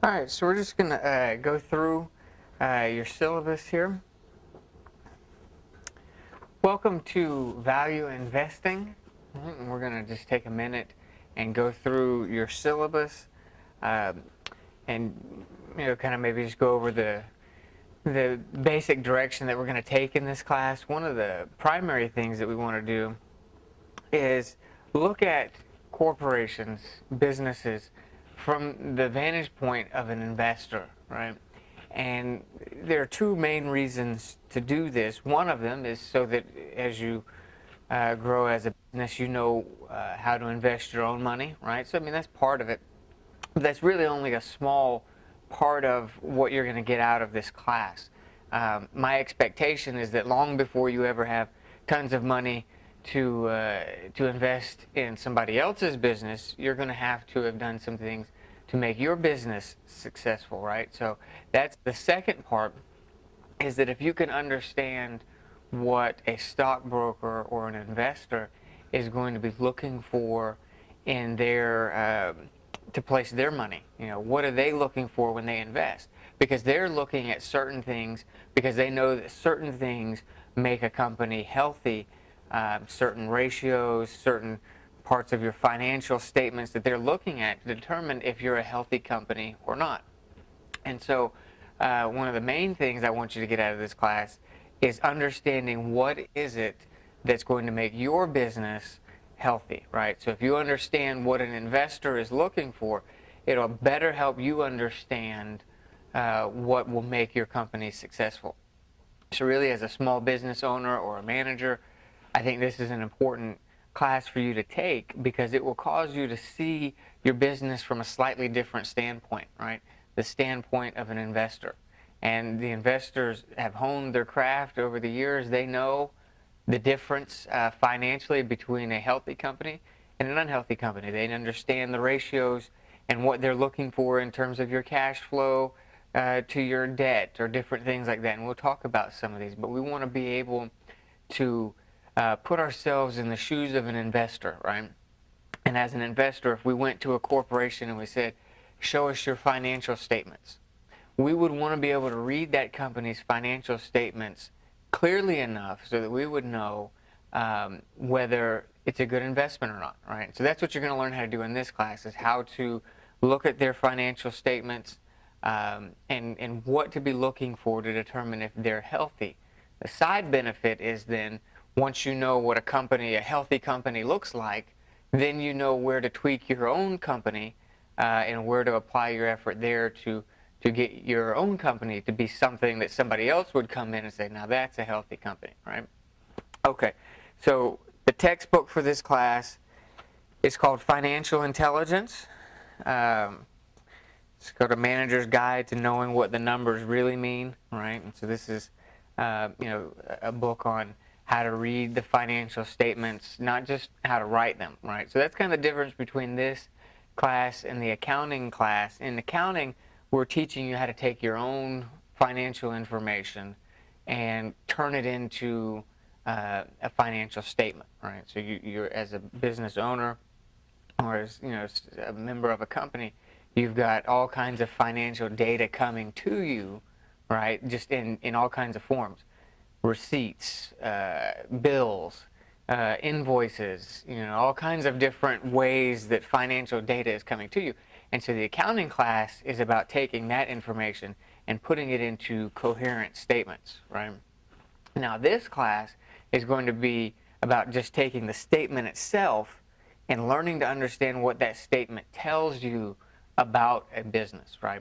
All right, so we're just going to go through your syllabus here. Welcome to Value Investing. And we're going to just take a minute and go through your syllabus and kind of maybe just go over the basic direction that we're going to take in this class. One of the primary things that we want to do is look at corporations, businesses, from the vantage point of an investor, right? And there are two main reasons to do this. One of them is so that as you grow as a business, you know how to invest your own money, right? So, I mean, that's part of it. But that's really only a small part of what you're going to get out of this class. My expectation is that long before you ever have tons of money to invest in somebody else's business, you're going to have done some things to make your business successful, right? So that's the second part, is that if you can understand what a stockbroker or an investor is going to be looking for in their to place their money, what are they looking for when they invest? Because they're looking at certain things because they know that certain things make a company healthy. Certain ratios, certain parts of your financial statements that they're looking at to determine if you're a healthy company or not. And so one of the main things I want you to get out of this class is understanding what is it that's going to make your business healthy, right? So if you understand what an investor is looking for, it'll better help you understand what will make your company successful. So really, as a small business owner or a manager, I think this is an important class for you to take because it will cause you to see your business from a slightly different standpoint, right? The standpoint of an investor. And the investors have honed their craft over the years. They know the difference financially between a healthy company and an unhealthy company. They understand the ratios and what they're looking for in terms of your cash flow to your debt or different things like that. And we'll talk about some of these, but we want to be able to put ourselves in the shoes of an investor, right? And as an investor, if we went to a corporation and we said, show us your financial statements, we would want to be able to read that company's financial statements clearly enough so that we would know whether it's a good investment or not, right? So that's what you're going to learn how to do in this class, is how to look at their financial statements and what to be looking for to determine if they're healthy. The side benefit is then, once you know what a healthy company looks like, then you know where to tweak your own company and where to apply your effort there to get your own company to be something that somebody else would come in and say, now that's a healthy company, right? Okay, so the textbook for this class is called Financial Intelligence. It's called A Manager's Guide to Knowing What the Numbers Really Mean, right? And so this is a book on how to read the financial statements, not just how to write them, right? So that's kind of the difference between this class and the accounting class. In accounting, we're teaching you how to take your own financial information and turn it into a financial statement, right? So you're, as a business owner or as a member of a company, you've got all kinds of financial data coming to you, right? Just in all kinds of forms. Receipts, bills, invoices, all kinds of different ways that financial data is coming to you. And so the accounting class is about taking that information and putting it into coherent statements, right? Now this class is going to be about just taking the statement itself and learning to understand what that statement tells you about a business, right?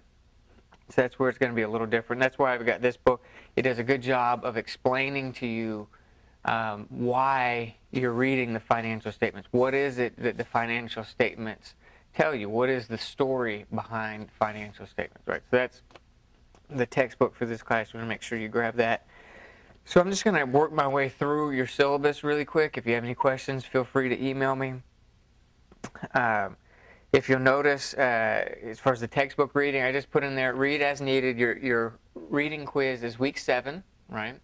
So that's where it's going to be a little different. That's why I've got this book. It does a good job of explaining to you why you're reading the financial statements. What is it that the financial statements tell you? What is the story behind financial statements, right? So that's the textbook for this class. You want to make sure you grab that. So I'm just going to work my way through your syllabus really quick. If you have any questions, feel free to email me. If you'll notice, as far as the textbook reading, I just put in there, read as needed. Your reading quiz is week 7, right?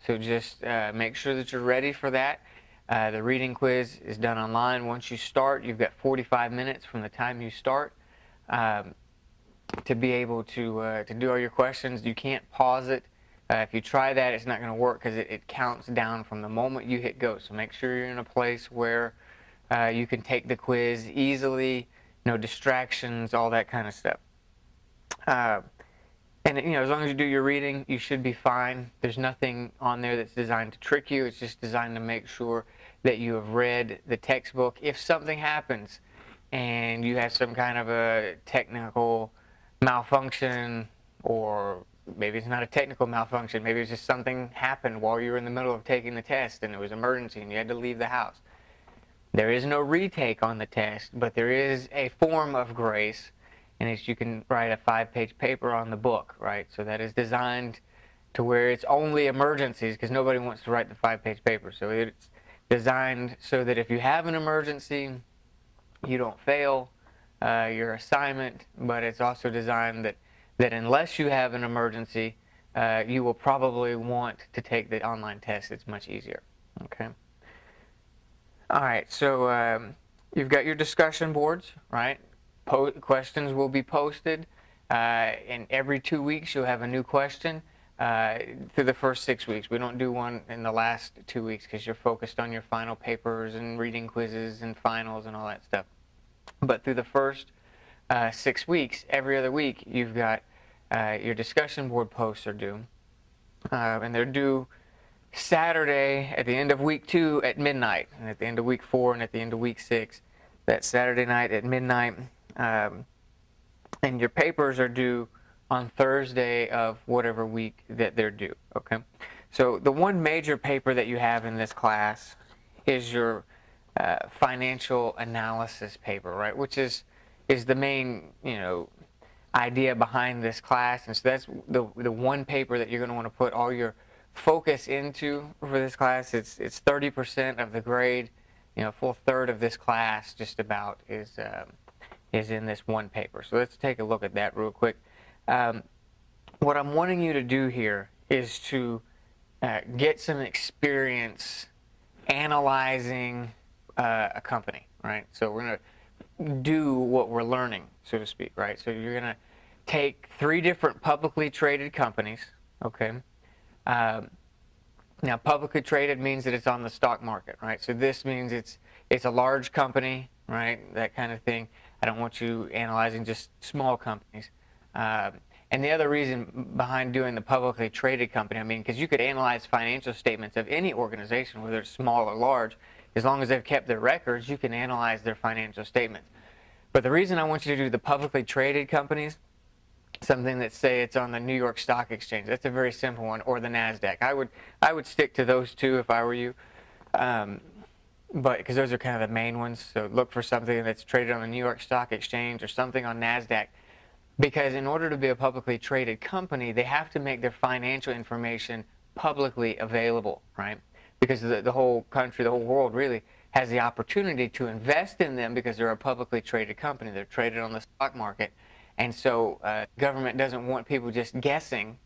So just make sure that you're ready for that. The reading quiz is done online. Once you start, you've got 45 minutes from the time you start. to be able to do all your questions. You can't pause it. If you try that, it's not going to work because it counts down from the moment you hit go. So make sure you're in a place where you can take the quiz easily, no distractions, all that kind of stuff. And as long as you do your reading, you should be fine. There's nothing on there that's designed to trick you. It's just designed to make sure that you have read the textbook. If something happens and you have some kind of a technical malfunction, or maybe it's not a technical malfunction, maybe it's just something happened while you were in the middle of taking the test and it was emergency and you had to leave the house. There is no retake on the test, but there is a form of grace, and it's you can write a 5-page paper on the book, right? So that is designed to where it's only emergencies, because nobody wants to write the 5-page paper. So it's designed so that if you have an emergency, you don't fail your assignment, but it's also designed that unless you have an emergency, you will probably want to take the online test. It's much easier, okay? All right, so you've got your discussion boards, right? Questions will be posted, and every 2 weeks you'll have a new question through the first 6 weeks. We don't do one in the last 2 weeks because you're focused on your final papers and reading quizzes and finals and all that stuff. But through the first 6 weeks, every other week, you've got your discussion board posts are due, and they're due Saturday at the end of week 2 at midnight, and at the end of week 4 and at the end of week 6, that Saturday night at midnight. And your papers are due on Thursday of whatever week that they're due, okay? So the one major paper that you have in this class is your financial analysis paper, right? Which is the main, idea behind this class. And so that's the one paper that you're going to want to put all your focus into for this class. It's 30% of the grade. A full third of this class just about is in this one paper. So let's take a look at that real quick. What I'm wanting you to do here is to get some experience analyzing a company, right? So we're going to do what we're learning, so to speak, right? So you're going to take 3 different publicly traded companies, okay? Now, publicly traded means that it's on the stock market, right? So this means it's a large company, right? That kind of thing. I don't want you analyzing just small companies. And the other reason behind doing the publicly traded company, because you could analyze financial statements of any organization, whether it's small or large, as long as they've kept their records, you can analyze their financial statements. But the reason I want you to do the publicly traded companies, something that say it's on the New York Stock Exchange, that's a very simple one, or the NASDAQ. I would stick to those two if I were you, but because those are kind of the main ones. So look for something that's traded on the New York Stock Exchange or something on NASDAQ, because in order to be a publicly traded company, they have to make their financial information publicly available, right? Because the whole country, the whole world really has the opportunity to invest in them because they're a publicly traded company. They're traded on the stock market. And so government doesn't want people just guessing,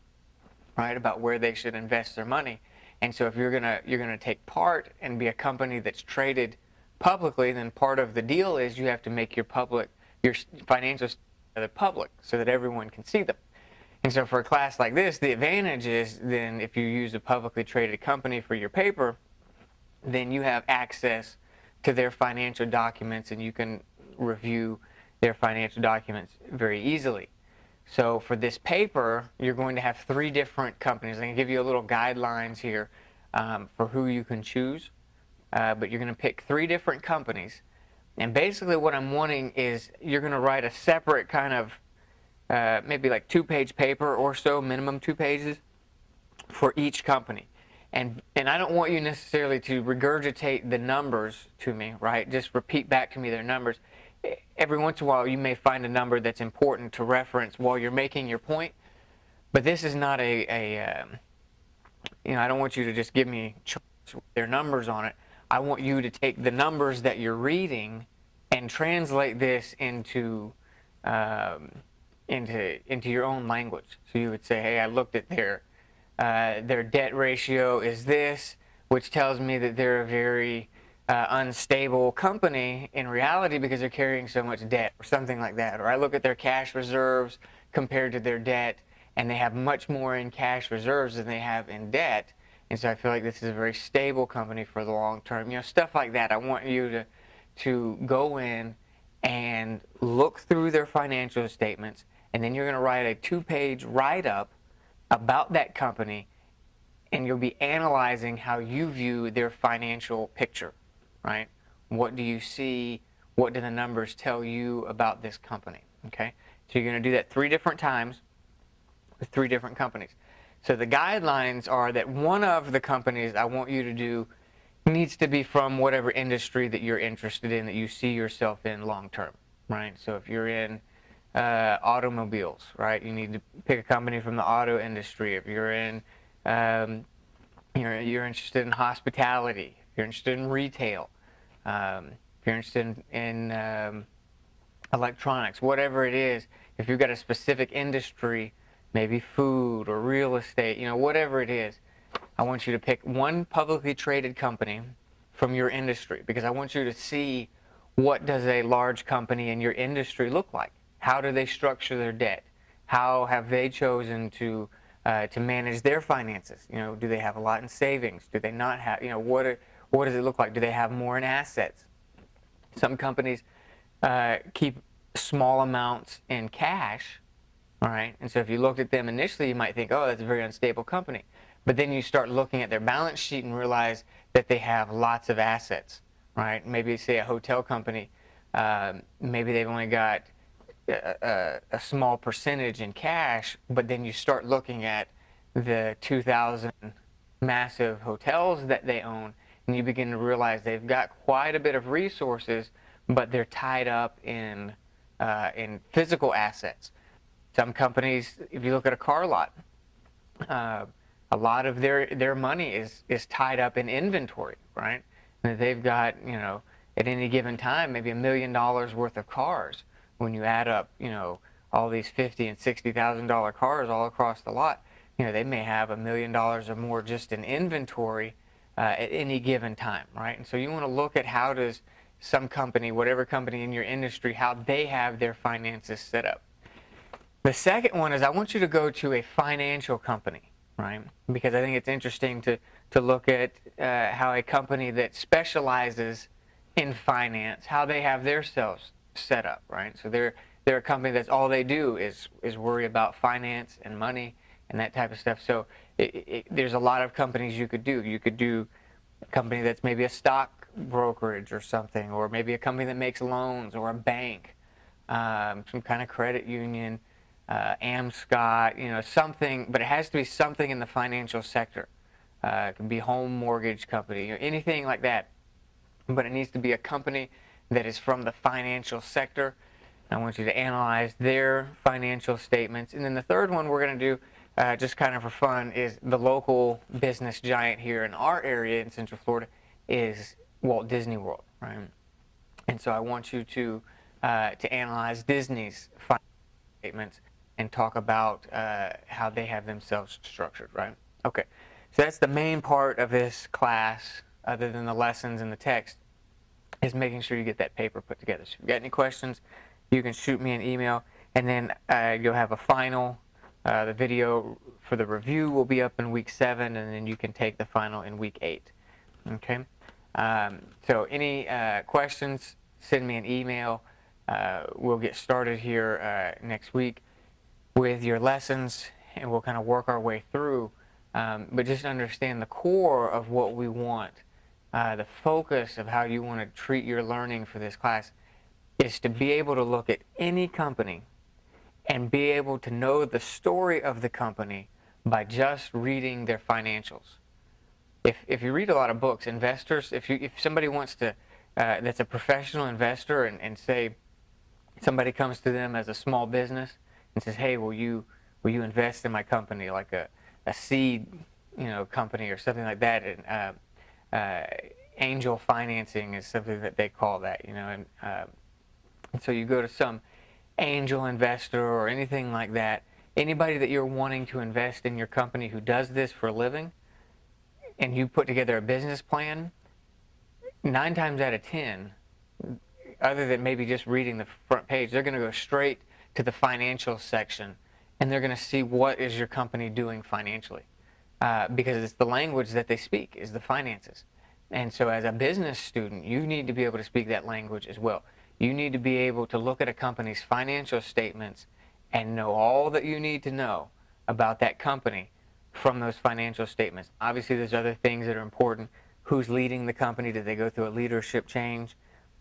right, about where they should invest their money. And so if you're gonna take part and be a company that's traded publicly, then part of the deal is you have to make your financial statements public so that everyone can see them. And so for a class like this, the advantage is then if you use a publicly traded company for your paper, then you have access to their financial documents and you can review their financial documents very easily. So for this paper, you're going to have 3 different companies. I'm going to give you a little guidelines here for who you can choose, but you're going to pick 3 different companies. And basically what I'm wanting is you're going to write a separate kind of maybe like 2-page paper or so, minimum 2 pages for each company. And I don't want you necessarily to regurgitate the numbers to me, right? Just repeat back to me their numbers. Every once in a while you may find a number that's important to reference while you're making your point, but this is not I don't want you to just give me charts with their numbers on it. I want you to take the numbers that you're reading and translate this into your own language. So you would say, hey, I looked at their debt ratio is this, which tells me that they're a very unstable company in reality because they're carrying so much debt or something like that. Or I look at their cash reserves compared to their debt, and they have much more in cash reserves than they have in debt. And so I feel like this is a very stable company for the long term. Stuff like that. I want you to go in and look through their financial statements, and then you're going to write a 2-page write-up about that company, and you'll be analyzing how you view their financial picture, right? What do you see? What do the numbers tell you about this company? Okay, so you're going to do that 3 different times with 3 different companies. So the guidelines are that one of the companies I want you to do needs to be from whatever industry that you're interested in, that you see yourself in long term, right? So if you're in automobiles, right, you need to pick a company from the auto industry. If you're in you're interested in hospitality, if you're interested in retail, if you're interested in electronics, whatever it is, if you've got a specific industry, maybe food or real estate, whatever it is, I want you to pick one publicly traded company from your industry, because I want you to see, what does a large company in your industry look like? How do they structure their debt? How have they chosen to manage their finances? Do they have a lot in savings? Do they not have? What does it look like? Do they have more in assets? Some companies keep small amounts in cash, all right? And so if you looked at them initially, you might think, oh, that's a very unstable company. But then you start looking at their balance sheet and realize that they have lots of assets, right? Maybe say a hotel company, maybe they've only got a small percentage in cash, but then you start looking at the 2,000 massive hotels that they own, and you begin to realize they've got quite a bit of resources, but they're tied up in physical assets. Some companies, if you look at a car lot, a lot of their money is tied up in inventory, right? And they've got, at any given time, maybe $1 million worth of cars. When you add up, all these $50,000 and $60,000 cars all across the lot, they may have $1 million or more just in inventory at any given time, right? And so you want to look at how does some company, whatever company in your industry, how they have their finances set up. The second one is I want you to go to a financial company, right? Because I think it's interesting to look at how a company that specializes in finance, how they have themselves set up, right? So they're a company that's all they do is worry about finance and money and that type of stuff. So there's a lot of companies you could do. You could do a company that's maybe a stock brokerage or something, or maybe a company that makes loans, or a bank, some kind of credit union, Amscot, something, but it has to be something in the financial sector. It could be home mortgage company, anything like that. But it needs to be a company that is from the financial sector. I want you to analyze their financial statements. And then the third one we're going to do, just kind of for fun, is the local business giant here in our area in Central Florida is Walt Disney World, right? And so I want you to analyze Disney's financial statements and talk about how they have themselves structured, right? Okay, so that's the main part of this class, other than the lessons and the text, is making sure you get that paper put together. So if you've got any questions, you can shoot me an email, and then you'll have a final. The video for the review will be up in week 7, and then you can take the final in week 8. Okay? So any questions, send me an email. We'll get started here next week with your lessons, and we'll kind of work our way through. But just understand the core of what we want. The focus of how you want to treat your learning for this class is to be able to look at any company and be able to know the story of the company by just reading their financials. If you read a lot of books, investors, if somebody wants to, that's a professional investor, and say somebody comes to them as a small business and says, hey, will you invest in my company, like a seed company or something like that, and angel financing is something that they call that, and so you go to some angel investor or anything like that, anybody that you're wanting to invest in your company who does this for a living, and you put together a business plan, 9 times out of 10, other than maybe just reading the front page, they're going to go straight to the financial section, and they're going to see what is your company doing financially, because it's the language that they speak is the finances. And so as a business student, you need to be able to speak that language as well. You need to be able to look at a company's financial statements and know all that you need to know about that company from those financial statements. Obviously, there's other things that are important. Who's leading the company? Did they go through a leadership change?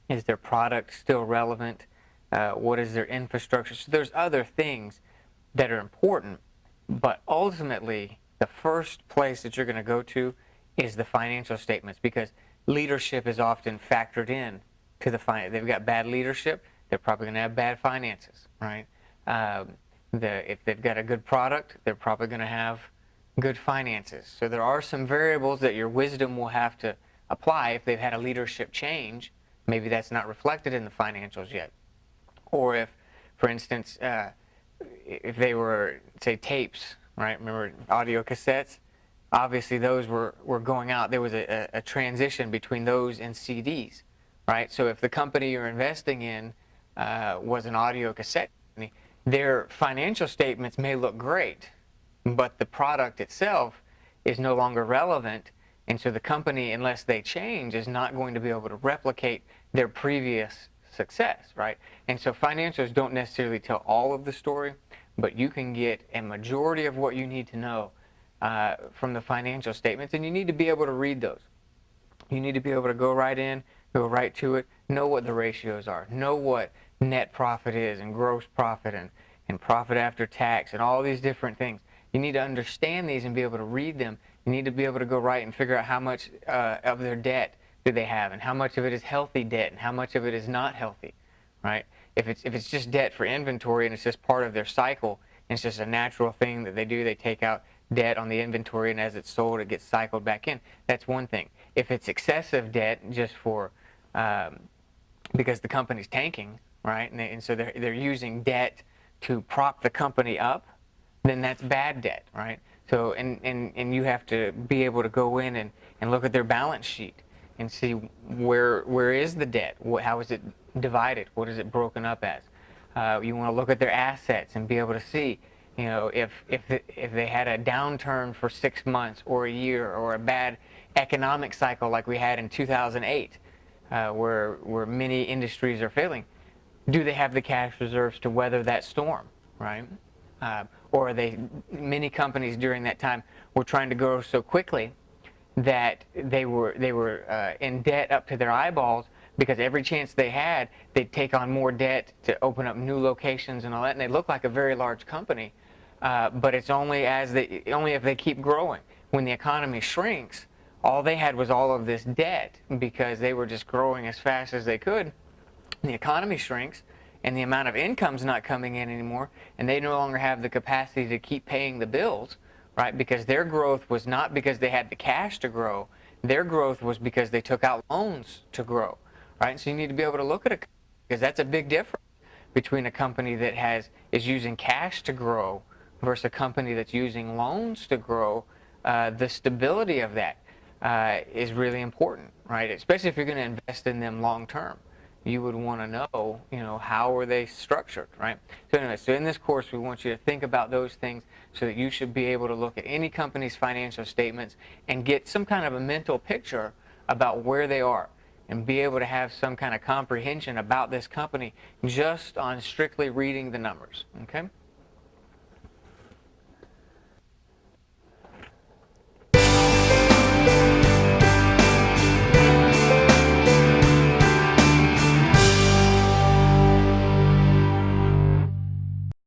Is their product still relevant? What is their infrastructure? So there's other things that are important, but ultimately, the first place that you're going to go to is the financial statements, because leadership is often factored in to the finance. They've got bad leadership, they're probably going to have bad finances, right? If they've got a good product, they're probably going to have good finances. So there are some variables that your wisdom will have to apply. If they've had a leadership change, maybe that's not reflected in the financials yet. Or if, for instance, if they were, say, tapes, right? Remember audio cassettes? Obviously, those were going out. There was a transition between those and CDs, right? So if the company you're investing in was an audio cassette company, their financial statements may look great, but the product itself is no longer relevant. And so the company, unless they change, is not going to be able to replicate their previous success, right? And so financials don't necessarily tell all of the story, but you can get a majority of what you need to know from the financial statements, and you need to be able to read those. You need to be able to go right in, go right to it, know what the ratios are, know what net profit is, and gross profit, and profit after tax, and all these different things. You need to understand these and be able to read them. You need to be able to go right and figure out how much of their debt do they have, and how much of it is healthy debt, and how much of it is not healthy, right? If it's just debt for inventory and it's just part of their cycle, and it's just a natural thing that they do, they take out debt on the inventory, and as it's sold, it gets cycled back in. That's one thing. If it's excessive debt, just for because the company's tanking, right, and so they're using debt to prop the company up, then that's bad debt, right? So and you have to be able to go in and look at their balance sheet and see where is the debt, how is it divided, what is it broken up as. You want to look at their assets and be able to see, you know, if they had a downturn for 6 months or a year, or a bad economic cycle like we had in 2008, where many industries are failing, do they have the cash reserves to weather that storm, right? Or many companies during that time were trying to grow so quickly that they were in debt up to their eyeballs, because every chance they had, they'd take on more debt to open up new locations and all that, and they look like a very large company. But it's only if they keep growing. When the economy shrinks, all they had was all of this debt because they were just growing as fast as they could. The economy shrinks, and the amount of income's not coming in anymore, and they no longer have the capacity to keep paying the bills, right? Because their growth was not because they had the cash to grow. Their growth was because they took out loans to grow, right? So you need to be able to look at it, because that's a big difference between a company that is using cash to grow versus a company that's using loans to grow. The stability of that is really important, right? Especially if you're going to invest in them long term. You would want to know, how are they structured, right? So anyway, so in this course, we want you to think about those things so that you should be able to look at any company's financial statements and get some kind of a mental picture about where they are, and be able to have some kind of comprehension about this company just on strictly reading the numbers, okay?